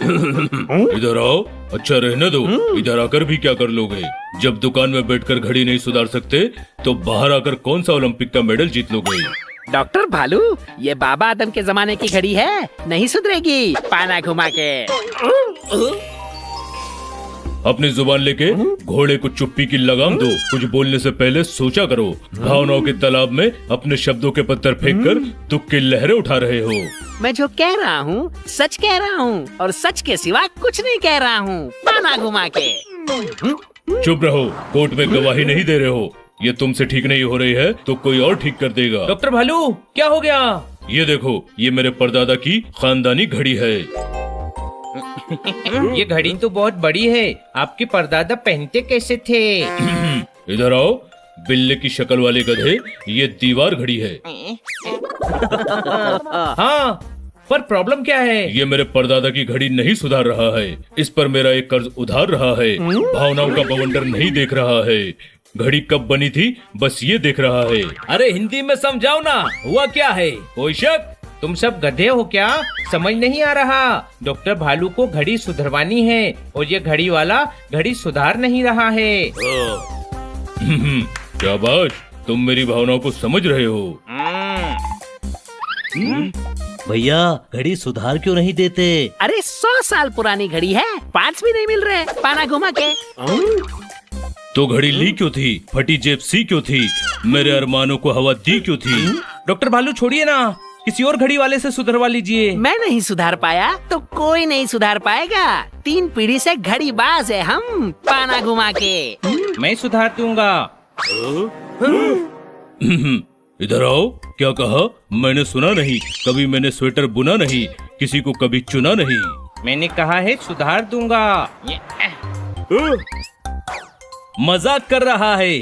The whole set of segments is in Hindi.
इधर आओ। अच्छा रहने दो, इधर आकर भी क्या कर लोगे? जब दुकान में बैठकर घड़ी नहीं सुधार सकते तो बाहर आकर कौन सा ओलंपिक का मेडल जीत लोगे? डॉक्टर भालू, ये बाबा आदम के जमाने की घड़ी है, नहीं सुधरेगी पाना घुमा के। अपनी जुबान लेके घोड़े को चुप्पी की लगाम दो। कुछ बोलने से पहले सोचा करो। भावनाओं के तालाब में अपने शब्दों के पत्थर फेंककर दुख की लहरें उठा रहे हो। मैं जो कह रहा हूँ सच कह रहा हूँ, और सच के सिवा कुछ नहीं कह रहा हूँ, पाना घुमा के। चुप रहो, कोर्ट में गवाही नहीं दे रहे हो। ये तुमसे ठीक नहीं हो रही है तो कोई और ठीक कर देगा। डॉक्टर भालू, क्या हो गया? ये देखो, ये मेरे परदादा की खानदानी घड़ी है। ये घड़ी तो बहुत बड़ी है, आपके परदादा पहनते कैसे थे? इधर आओ। बिल्ले की शक्ल वाले गधे, ये दीवार घड़ी है। हाँ, पर प्रॉब्लम क्या है? ये मेरे परदादा की घड़ी नहीं सुधार रहा है। इस पर मेरा एक कर्ज उधार रहा है। भावनाओं का बवंडर नहीं देख रहा है। घड़ी कब बनी थी बस ये देख रहा है। अरे हिंदी में समझाओ ना, हुआ क्या है? कोई शक? तुम सब गधे हो क्या? समझ नहीं आ रहा। डॉक्टर भालू को घड़ी सुधरवानी है और ये घड़ी वाला घड़ी सुधार नहीं रहा है। शाबाश, तुम मेरी भावनाओं को समझ रहे हो। भैया, घड़ी सुधार क्यों नहीं देते? अरे 100 साल पुरानी घड़ी है, पार्ट्स भी नहीं मिल रहे, पाना घुमा के। तो घड़ी ली क्यों थी? फटी जेब सी क्यों थी? मेरे अरमानों को हवा दी क्यों थी? डॉक्टर भालू छोड़िए ना, किसी और घड़ी वाले से सुधरवा लीजिए। मैं नहीं सुधार पाया तो कोई नहीं सुधार पाएगा। 3 पीढ़ी से घड़ी बाज है हम, पाना घुमा के। मैं सुधार दूंगा। इधर आओ। क्या कहा? मैंने सुना नहीं। कभी मैंने स्वेटर बुना नहीं, किसी को कभी चुना नहीं। मैंने कहा है सुधार दूंगा। मजाक कर रहा है।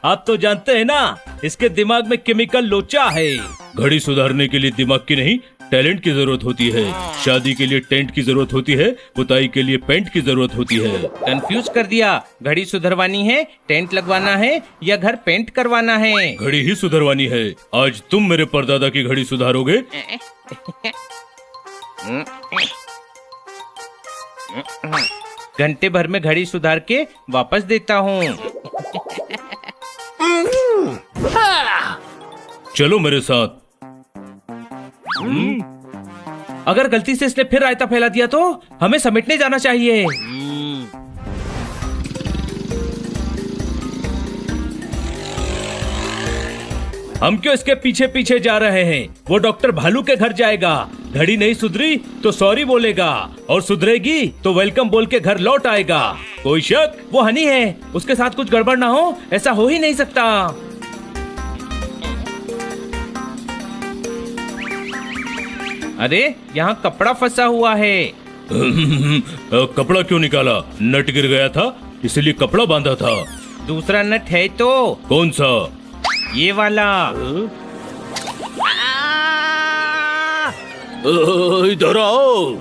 आप तो जानते हैं ना, इसके दिमाग में केमिकल लोचा है। घड़ी सुधारने के लिए दिमाग की नहीं, टैलेंट की जरूरत होती है। शादी के लिए टेंट की जरूरत होती है, पुताई के लिए पेंट की जरूरत होती है। कंफ्यूज कर दिया। घड़ी सुधरवानी है, टेंट लगवाना है या घर पेंट करवाना है? घड़ी ही सुधरवानी है। आज तुम मेरे परदादा की घड़ी सुधारोगे। घंटे भर में घड़ी सुधार के वापस देता हूँ। चलो मेरे साथ। अगर गलती से इसने फिर रायता फैला दिया तो हमें समेटने जाना चाहिए। हम क्यों इसके पीछे पीछे जा रहे हैं? वो डॉक्टर भालू के घर जाएगा। घड़ी नहीं सुधरी तो सॉरी बोलेगा, और सुधरेगी तो वेलकम बोल के घर लौट आएगा। कोई शक? वो हनी है, उसके साथ कुछ गड़बड़ ना हो, ऐसा हो ही नहीं सकता। अरे यहाँ कपड़ा फंसा हुआ है। कपड़ा क्यों निकाला? नट गिर गया था इसलिए कपड़ा बांधा था। दूसरा नट है तो? कौन सा? ये वाला। इधर आओ।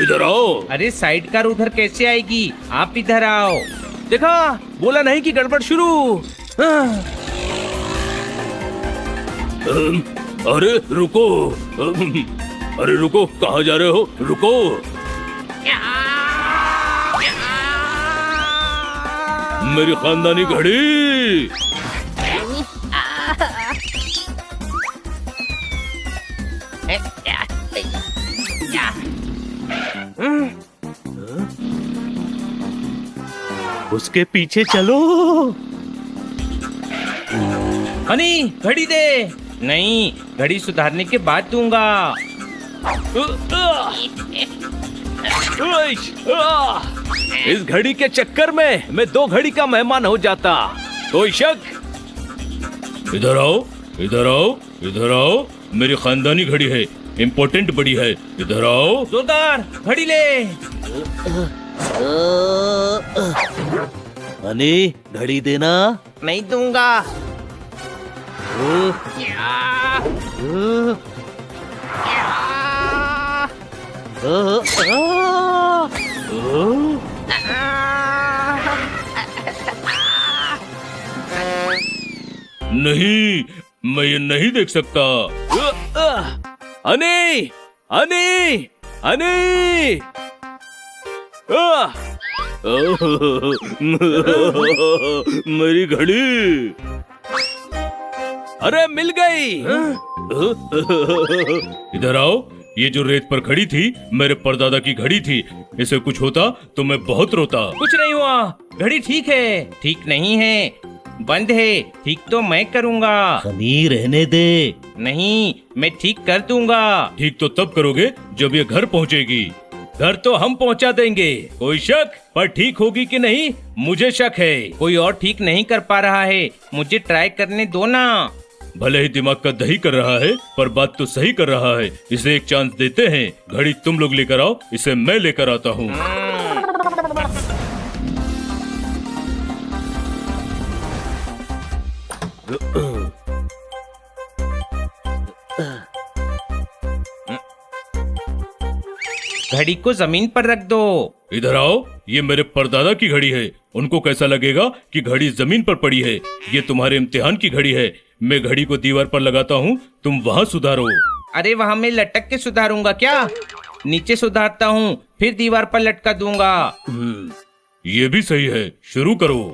इधर आओ। अरे साइड कार उधर कैसे आएगी? आप इधर आओ। देखा, बोला नहीं कि गड़बड़ शुरू। अरे रुको। अरे रुको, कहाँ जा रहे हो? रुको। मेरी खानदानी घड़ी। उसके पीछे चलो। हनी, घड़ी दे। नहीं, घड़ी सुधारने के बाद दूंगा। इस घड़ी के चक्कर में मैं 2 घड़ी का मेहमान हो जाता। कोई शक? इधर आओ। इधर आओ। इधर आओ। मेरी खानदानी घड़ी है, इम्पोर्टेंट बड़ी है। इधर आओ। जोरदार घड़ी ले। हनी, घड़ी देना। नहीं दूंगा। नहीं, मैं ये नहीं देख सकता। हनी, हनी, हनी, आह! मेरी घड़ी। अरे मिल गई। इधर आओ। ये जो रेत पर खड़ी थी मेरे परदादा की घड़ी थी। इसे कुछ होता तो मैं बहुत रोता। कुछ नहीं हुआ, घड़ी ठीक है। ठीक नहीं है, बंद है। ठीक तो मैं करूँगा। हनी रहने दे। नहीं, मैं ठीक कर दूंगा। ठीक तो तब करोगे जब ये घर पहुंचेगी। घर तो हम पहुंचा देंगे, कोई शक? पर ठीक होगी कि नहीं, मुझे शक है। कोई और ठीक नहीं कर पा रहा है, मुझे ट्राई करने दो ना। भले ही दिमाग का दही कर रहा है पर बात तो सही कर रहा है। इसे एक चांस देते हैं। घड़ी तुम लोग लेकर आओ, इसे मैं लेकर आता हूँ। घड़ी को जमीन पर रख दो। इधर आओ। ये मेरे परदादा की घड़ी है। उनको कैसा लगेगा कि घड़ी जमीन पर पड़ी है। ये तुम्हारे इम्तिहान की घड़ी है। मैं घड़ी को दीवार पर लगाता हूँ, तुम वहाँ सुधारो। अरे वहाँ मैं लटक के सुधारूंगा क्या? नीचे सुधारता हूँ, फिर दीवार पर लटका दूंगा। ये भी सही है, शुरू करो।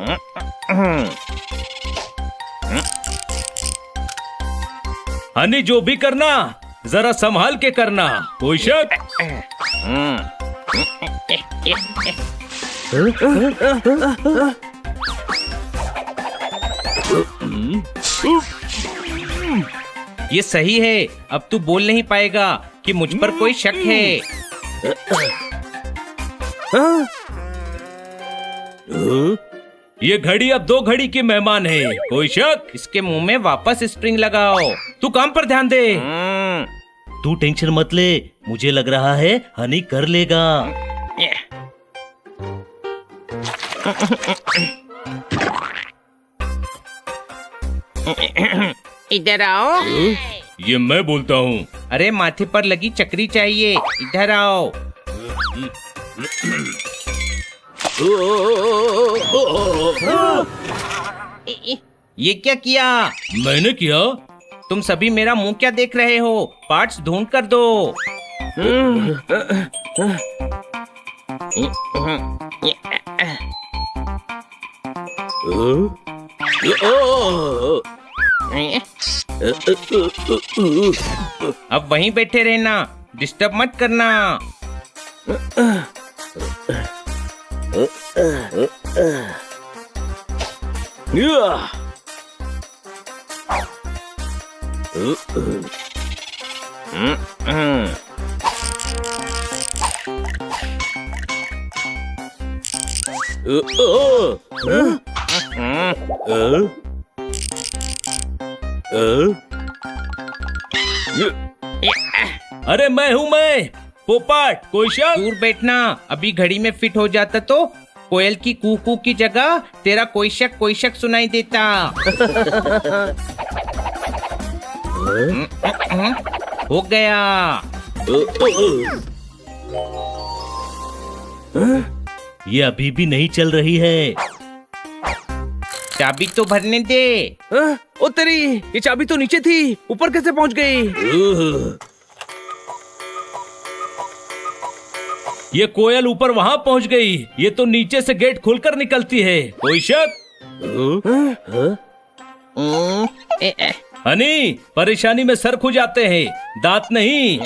हनी जो भी करना जरा संभाल के करना, कोई शक? ये सही है। अब तू बोल नहीं पाएगा कि मुझ पर कोई शक है। ये घड़ी अब 2 घड़ी की मेहमान है, कोई शक? इसके मुंह में वापस स्प्रिंग लगाओ। तू काम पर ध्यान दे। तू टेंशन मत ले, मुझे लग रहा है हनी कर लेगा। इधर आओ। ये मैं बोलता हूँ। अरे माथे पर लगी चक्री चाहिए, इधर आओ। ये क्या किया? मैंने किया। तुम सभी मेरा मुंह क्या देख रहे हो? पार्ट्स ढूंढ कर दो। अब वहीं बैठे रहना, डिस्टर्ब मत करना। अरे मैं हूँ मैं, पोपट, कोई शक? दूर बैठना। अभी घड़ी में फिट हो जाता तो कोयल की कू की जगह तेरा कोई शक सुनाई देता। हो गया। ये अभी भी नहीं चल रही है। चाबी तो भरने दे। ओ तेरी, ये चाबी तो नीचे थी, ऊपर कैसे पहुंच गई? ये कोयल ऊपर वहाँ पहुँच गई। ये तो नीचे से गेट खोलकर निकलती है, कोई शक? हनी, परेशानी में सर खुजाते हैं, दांत नहीं।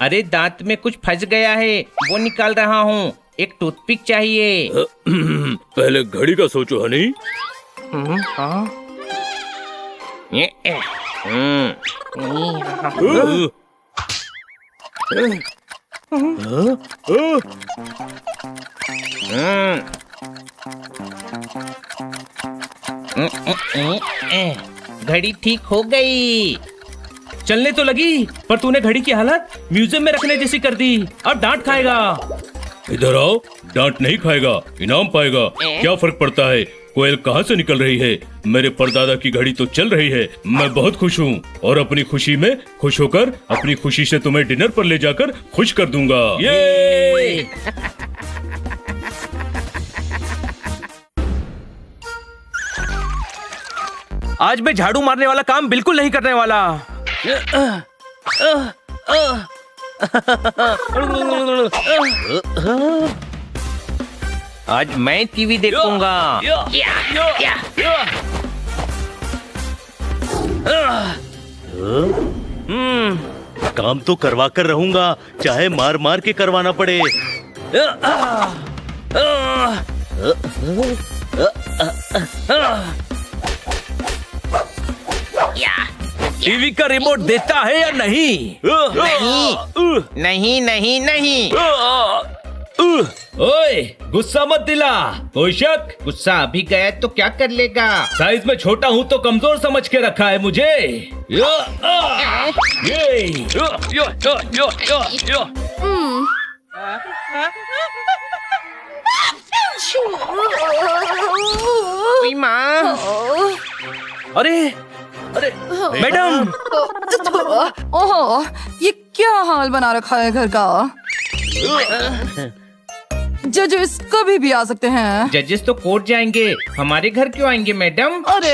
अरे दांत में कुछ फंस गया है, वो निकाल रहा हूँ। एक टूथपिक चाहिए। पहले घड़ी का सोचो हनी। घड़ी ठीक हो गई। चलने तो लगी, पर तूने घड़ी की हालत म्यूजियम में रखने जैसी कर दी। अब डांट खाएगा। इधर आओ। डांट नहीं खाएगा, इनाम पाएगा। क्या फर्क पड़ता है कोयल कहाँ से निकल रही है? मेरे परदादा की घड़ी तो चल रही है। मैं बहुत खुश हूँ और अपनी खुशी में खुश होकर अपनी खुशी से तुम्हें डिनर पर ले जाकर खुश कर दूंगा। ये आज मैं झाड़ू मारने वाला काम बिल्कुल नहीं करने वाला। आज मैं टीवी देखूंगा। काम तो करवा कर रहूंगा, चाहे मार मार के करवाना पड़े। टीवी का रिमोट देता है या नहीं? नहीं नहीं नहीं। ओए, गुस्सा मत दिला। कोई शक? गुस्सा अभी गया तो क्या कर लेगा? साइज में छोटा हूँ तो कमजोर समझ के रखा है मुझे। ओए माँ, अरे अरे मैडम, ओह, ये क्या हाल बना रखा है घर का। जजेस कभी भी आ सकते हैं। जजेस तो कोर्ट जाएंगे, हमारे घर क्यों आएंगे मैडम? अरे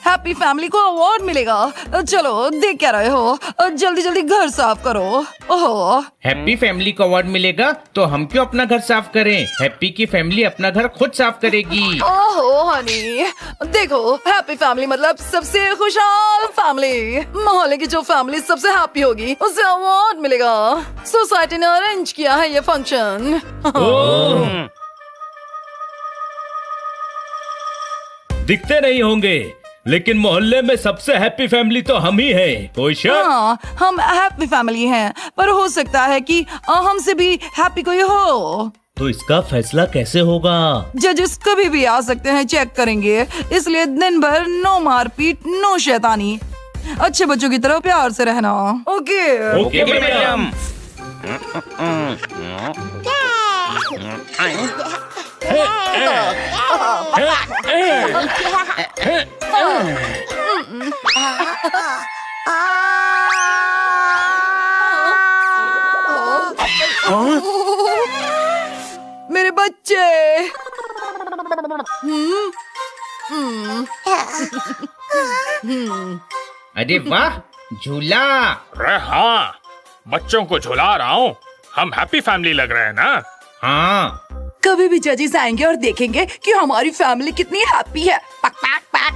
हैप्पी फैमिली को अवार्ड मिलेगा। चलो देख क्या रहे हो, जल्दी जल्दी घर साफ करो। ओह, हैप्पी फैमिली को अवार्ड मिलेगा तो हम क्यों अपना घर साफ करें? हैप्पी की फैमिली अपना घर खुद साफ करेगी। ओहो हनी, देखो हैप्पी फैमिली मतलब सबसे खुशहाल फैमिली। मोहल्ले की जो फैमिली सबसे हैप्पी होगी उसे अवार्ड मिलेगा। सोसाइटी ने अरेंज किया है ये फंक्शन। दिखते नहीं होंगे, लेकिन मोहल्ले में सबसे हैप्पी फैमिली तो हम ही हैं। कोई शक? हाँ, हम हैप्पी फैमिली हैं, पर हो सकता है कि हमसे भी हैप्पी कोई हो। तो इसका फैसला कैसे होगा? जजेस कभी भी आ सकते हैं, चेक करेंगे। इसलिए दिन भर नो मारपीट, नो शैतानी। अच्छे बच्चों की तरह प्यार से रहना। Okay okay madam. मेरे बच्चे। अरे वाह, झूला। अरे हाँ, बच्चों को झुला रहा हूँ। हम हैप्पी फैमिली लग रहे हैं ना? हाँ, कभी भी जजेस आएंगे और देखेंगे कि हमारी फैमिली कितनी हैप्पी है। पक पक पक।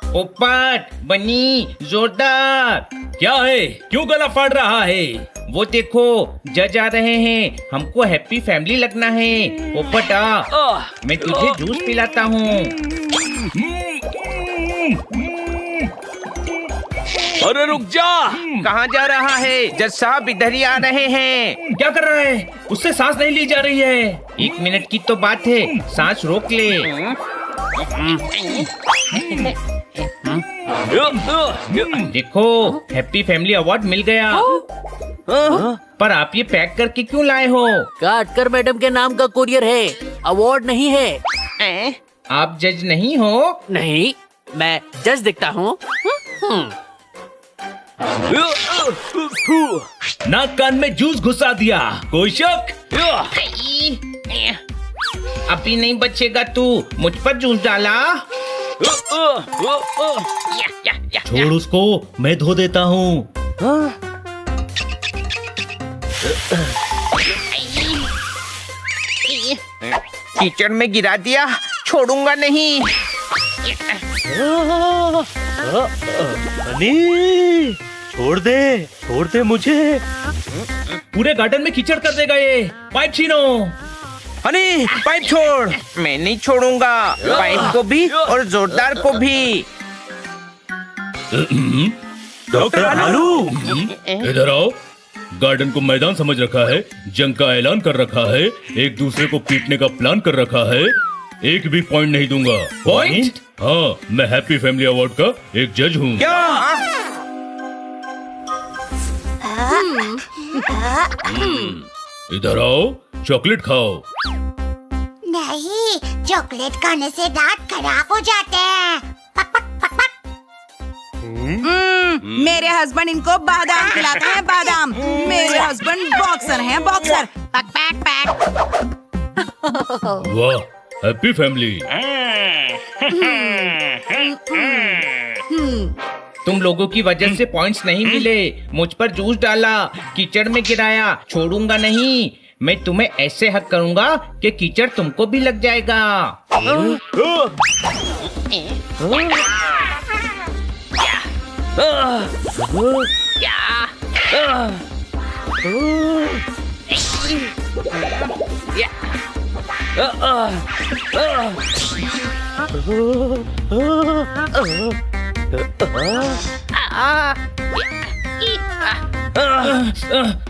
पोपट, बनी, जोरदार। क्या है? क्यों गला फाड़ रहा है? वो देखो, जज आ रहे हैं। हमको हैप्पी फैमिली लगना है। पोपट आ, मैं तुझे जूस पिलाता हूँ। अरे रुक जा। कहाँ जा रहा है? जज साहब इधर ही आ रहे हैं। क्या कर रहा है? उससे सांस नहीं ली जा रही है। 1 मिनट की तो बात है, सांस रोक ले। देखो, हैप्पी फैमिली अवार्ड मिल गया। पर आप ये पैक करके क्यों लाए हो? काटकर मैडम के नाम का कुरियर है, अवार्ड नहीं है। आप जज नहीं हो? नहीं, मैं जज दिखता हूँ। नाक कान में जूस घुसा दिया। कोई शक? अभी नहीं बचेगा तू। मुझ पर जूस डाला। छोड़ उसको, मैं धो देता हूँ। कीचड़ में गिरा दिया, छोड़ूंगा नहीं। बनी, छोड़ दे मुझे। पूरे गार्डन में कीचड़ कर देगा ये। पाइप छीनो। हनी, पाइप छोड़। मैं नहीं छोड़ूंगा, पाइप को भी और जोरदार को भी। डॉक्टर भालू, इधर आओ। गार्डन को मैदान समझ रखा है, जंग का ऐलान कर रखा है, एक दूसरे को पीटने का प्लान कर रखा है। एक भी पॉइंट नहीं दूंगा। पॉइंट? हाँ, मैं हैप्पी फैमिली अवार्ड का एक जज हूँ। इधर आओ, चॉकलेट खाओ। नहीं, चॉकलेट खाने से दांत खराब हो जाते हैं। पक पक पक पक। मेरे हस्बैंड इनको बादाम खिलाते हैं, बादाम। मेरे हस्बैंड बॉक्सर हैं, बॉक्सर। पक पक पक। वाह, हैप्पी फैमिली। तुम लोगों की वजह से पॉइंट्स नहीं मिले। मुझ पर जूस डाला, कीचड़ में गिराया, छोड़ूंगा नहीं। मैं तुम्हें ऐसे हक करूंगा कि कीचड़ तुमको भी लग जाएगा।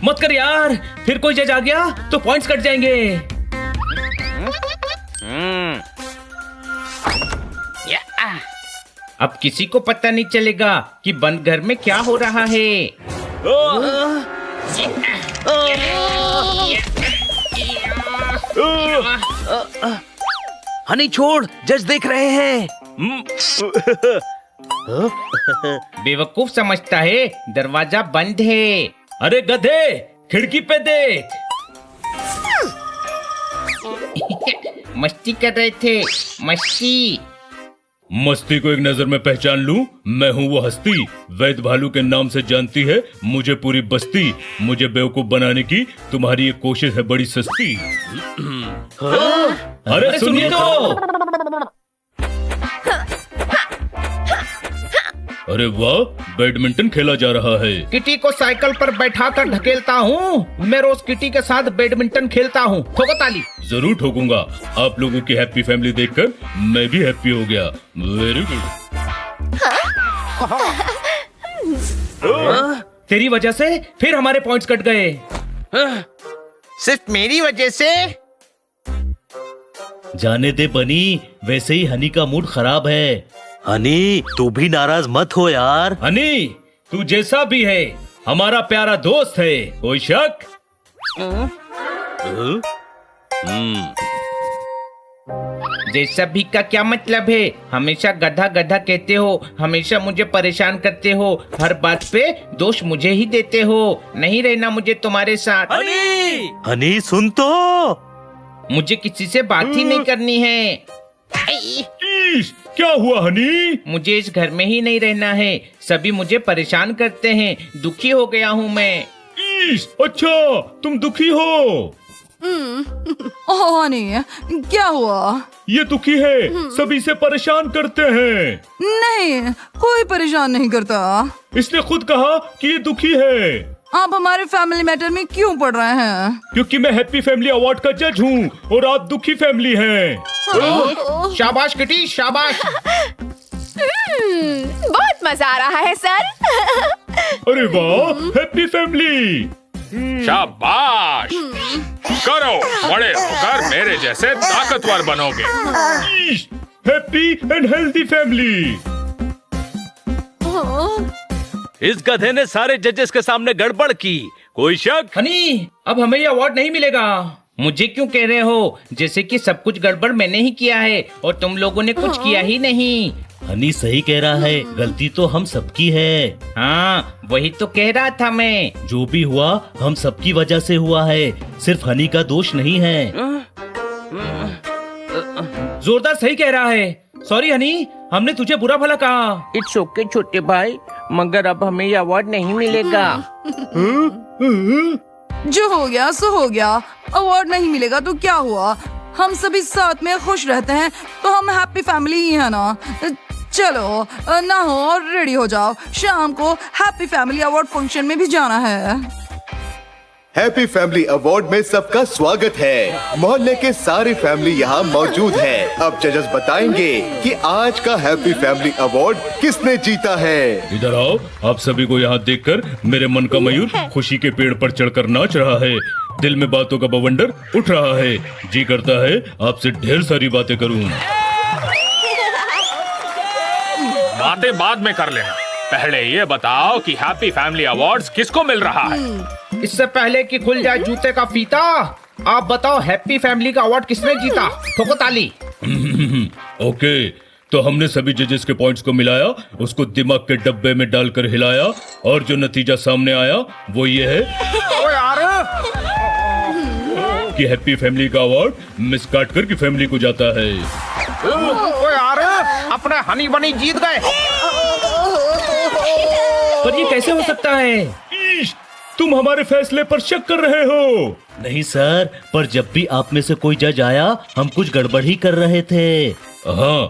मत कर यार, फिर कोई जज आ गया तो पॉइंट्स कट जाएंगे। अब किसी को पता नहीं चलेगा कि बंद घर में क्या हो रहा है। हनी छोड़, जज देख रहे हैं। बेवकूफ समझता है दरवाजा बंद है। अरे गधे, खिड़की पे देख। मस्ती कर रहे थे, मस्ती। मस्ती को एक नजर में पहचान लूं, मैं हूँ वो हस्ती। वैद भालू के नाम से जानती है मुझे पूरी बस्ती। मुझे बेवकूफ बनाने की तुम्हारी ये कोशिश है बड़ी सस्ती। अरे सुनिए तो। अरे वाह, बैडमिंटन खेला जा रहा है। किटी को साइकिल पर बैठाकर ढकेलता हूँ। मैं रोज किटी के साथ बैडमिंटन खेलता हूँ। ठोको ताली। जरूर ठोकूंगा। आप लोगों की हैप्पी फैमिली देखकर मैं भी हैप्पी हो गया। Very good. तेरी वजह से फिर हमारे पॉइंट्स कट गए। सिर्फ मेरी वजह से? जाने दे बनी, वैसे ही हनी का मूड खराब है। हनी, तू भी नाराज मत हो यार। हनी, तू जैसा भी है हमारा प्यारा दोस्त है, कोई शक? जैसा भी का क्या मतलब है? हमेशा गधा गधा कहते हो, हमेशा मुझे परेशान करते हो, हर बात पे दोष मुझे ही देते हो। नहीं रहना मुझे तुम्हारे साथ। हनी सुन तो। मुझे किसी से बात ही नहीं करनी है। क्या हुआ हनी? मुझे इस घर में ही नहीं रहना है। सभी मुझे परेशान करते हैं। दुखी हो गया हूँ मैं। अच्छा, तुम दुखी हो? ओह हनी, क्या हुआ? ये दुखी है, सभी से परेशान करते हैं। नहीं, कोई परेशान नहीं करता। इसने खुद कहा कि ये दुखी है। आप हमारे फैमिली मैटर में क्यों पड़ रहे हैं? क्योंकि मैं हैप्पी फैमिली अवार्ड का जज हूँ और आप दुखी फैमिली हैं। शाबाश किटी, शाबाश। बहुत मजा आ रहा है सर। अरे वाह, हैप्पी फैमिली। शाबाश। करो, बड़े होकर मेरे जैसे ताकतवर बनोगे। Happy and healthy family. इस गधे ने सारे जजेस के सामने गड़बड़ की, कोई शक? हनी, अब हमें ये अवार्ड नहीं मिलेगा। मुझे क्यों कह रहे हो? जैसे कि सब कुछ गड़बड़ मैंने ही किया है और तुम लोगों ने कुछ किया ही नहीं। हनी सही कह रहा है, गलती तो हम सबकी है। हाँ, वही तो कह रहा था मैं। जो भी हुआ हम सबकी वजह से हुआ है, सिर्फ हनी का दोष नहीं है। जोरदार सही कह रहा है। सॉरी हनी, हमने तुझे बुरा भला कहा। इट्स ओके छोटे भाई, मगर अब हमें ये अवार्ड नहीं मिलेगा। जो हो गया सो हो गया। अवार्ड नहीं मिलेगा तो क्या हुआ? हम सभी साथ में खुश रहते हैं तो हम हैप्पी फैमिली ही है ना। चलो नहाओ और रेडी हो जाओ, शाम को हैप्पी फैमिली अवार्ड फंक्शन में भी जाना है। हैप्पी फैमिली अवार्ड में सबका स्वागत है। मोहल्ले के सारे फैमिली यहाँ मौजूद है। अब जजेस बताएंगे कि आज का हैप्पी फैमिली अवार्ड किसने जीता है। इधर आओ, आप सभी को यहाँ देखकर मेरे मन का मयूर खुशी के पेड़ पर चढ़कर नाच रहा है। दिल में बातों का बवंडर उठ रहा है। जी करता है आपसे ढेर सारी बातें करूँ। बातें बाद में कर लेना, पहले ये बताओ कि हैप्पी फैमिली अवार्ड्स किसको मिल रहा है? इससे पहले कि खुल जाए जूते का फीता, आप बताओ हैप्पी फैमिली का अवार्ड किसने जीता? ठोको ताली। ओके, तो हमने सभी जजेस के पॉइंट्स को मिलाया, उसको दिमाग के डब्बे में डालकर हिलाया और जो नतीजा सामने आया वो ये है कि हैप्पी फैमिली का अवार्ड मिस काटकर की फैमिली को जाता है। ओए यार, अपने हनी बनी जीत गए। पर ये कैसे हो सकता है? तुम हमारे फैसले पर शक कर रहे हो। नहीं सर, पर जब भी आप में से कोई जज आया हम कुछ गड़बड़ ही कर रहे थे। हाँ,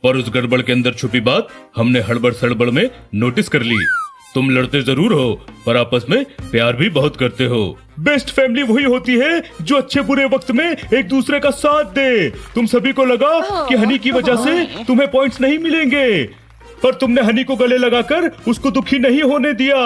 पर उस गड़बड़ के अंदर छुपी बात हमने हड़बड़ सड़बड़ में नोटिस कर ली। तुम लड़ते जरूर हो पर आपस में प्यार भी बहुत करते हो। बेस्ट फैमिली वही होती है जो अच्छे बुरे वक्त में एक दूसरे का साथ दे। तुम सभी को लगा कि हनी की वजह से तुम्हें पॉइंट्स नहीं मिलेंगे, पर तुमने हनी को गले लगाकर उसको दुखी नहीं होने दिया।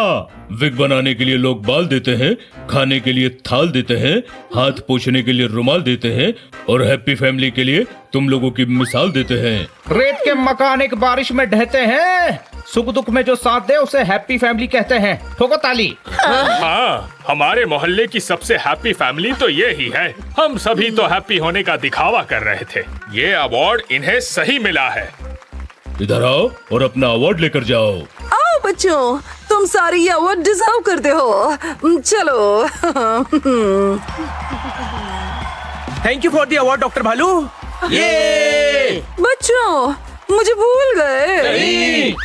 विग बनाने के लिए लोग बाल देते हैं, खाने के लिए थाल देते हैं, हाथ पोंछने के लिए रुमाल देते हैं, और हैप्पी फैमिली के लिए तुम लोगों की मिसाल देते हैं। रेत के मकान एक बारिश में ढहते हैं, सुख दुख में जो साथ दे उसे हैप्पी फैमिली कहते हैं। ठोको ताली। हाँ, हमारे मोहल्ले की सबसे हैप्पी फैमिली तो ये ही है। हम सभी तो हैप्पी होने का दिखावा कर रहे थे। ये अवार्ड इन्हें सही मिला है। इधर आओ और अपना अवार्ड लेकर जाओ। आओ बच्चों, तुम सारी ये अवार्ड डिजर्व करते हो। चलो। Thank you for the award doctor भालू। बच्चों, मुझे भूल गए।